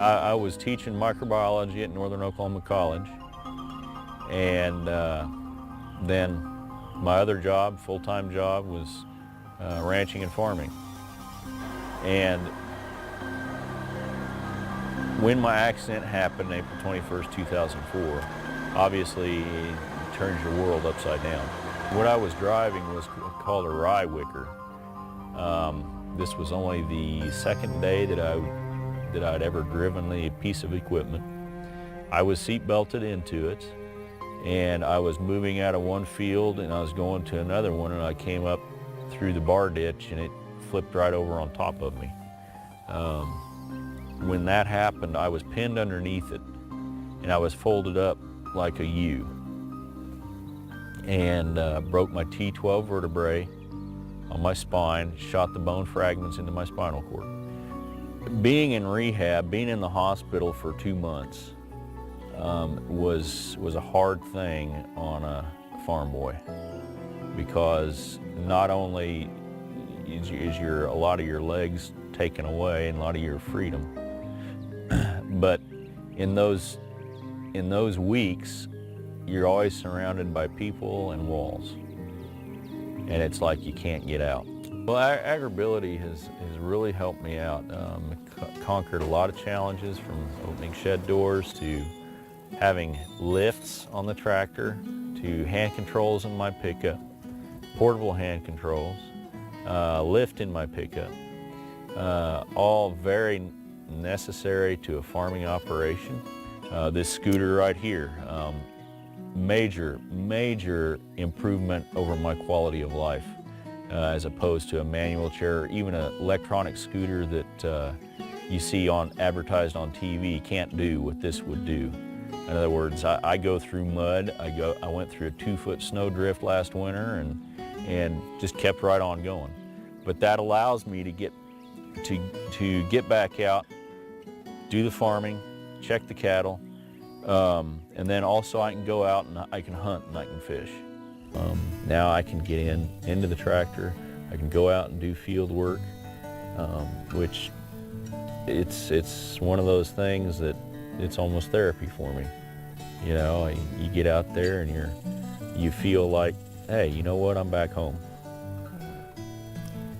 I was teaching microbiology at Northern Oklahoma College, and then my other job, full-time job, was ranching and farming. And when my accident happened, April 21st, 2004, obviously it turns your world upside down. What I was driving was called a rye wicker. This was only the second day that I'd ever driven the piece of equipment. I was seat belted into it, and I was moving out of one field and I was going to another one, and I came up through the bar ditch and it flipped right over on top of me. When that happened, I was pinned underneath it and I was folded up like a U, and broke my T12 vertebrae on my spine, shot the bone fragments into my spinal cord. Being in rehab, being in the hospital for 2 months was a hard thing on a farm boy, because not only is a lot of your legs taken away and a lot of your freedom, but in those weeks you're always surrounded by people and walls, and it's like you can't get out. Well, AgrAbility has really helped me out. Conquered a lot of challenges, from opening shed doors to having lifts on the tractor to hand controls in my pickup, portable hand controls, lift in my pickup, all very necessary to a farming operation. This scooter right here, major improvement over my quality of life, as opposed to a manual chair or even an electronic scooter that you see advertised on TV can't do what this would do. In other words, I go through mud. I went through a 2-foot snow drift last winter and just kept right on going. But that allows me to get back out, do the farming, check the cattle, and then also I can go out and I can hunt and I can fish. Now I can get into the tractor, I can go out and do field work, which it's one of those things that it's almost therapy for me. You know, you get out there and you feel like, hey, you know what, I'm back home.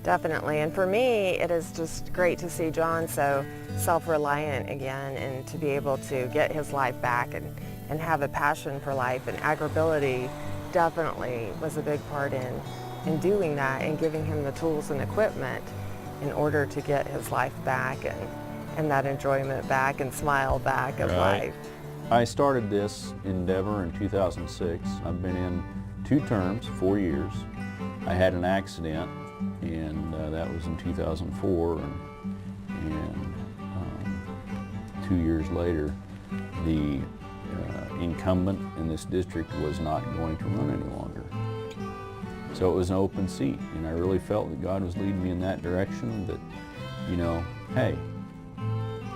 Definitely, and for me, it is just great to see John so self-reliant again, and to be able to get his life back and have a passion for life. And AgrAbility definitely was a big part in doing that and giving him the tools and equipment in order to get his life back and that enjoyment back and smile back of life. I started this endeavor in 2006. I've been in 2 terms, 4 years. I had an accident, and that was in 2004, and 2 years later, the incumbent in this district was not going to run any longer. So it was an open seat, and I really felt that God was leading me in that direction, that, you know, hey,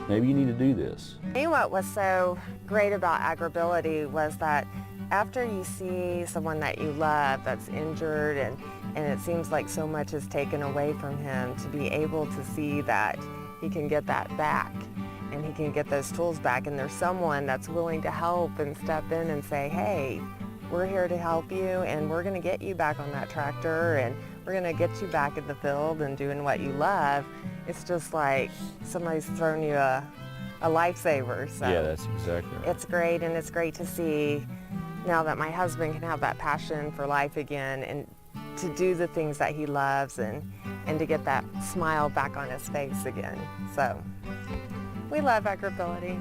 maybe you need to do this. And what was so great about AgrAbility was that after you see someone that you love that's injured and it seems like so much is taken away from him, to be able to see that he can get that back and he can get those tools back, and there's someone that's willing to help and step in and say, hey, we're here to help you, and we're going to get you back on that tractor, and we're going to get you back in the field and doing what you love. It's just like somebody's thrown you a lifesaver. So yeah, that's exactly right. It's great, and it's great to see now that my husband can have that passion for life again, and to do the things that he loves, and to get that smile back on his face again. So we love AgrAbility.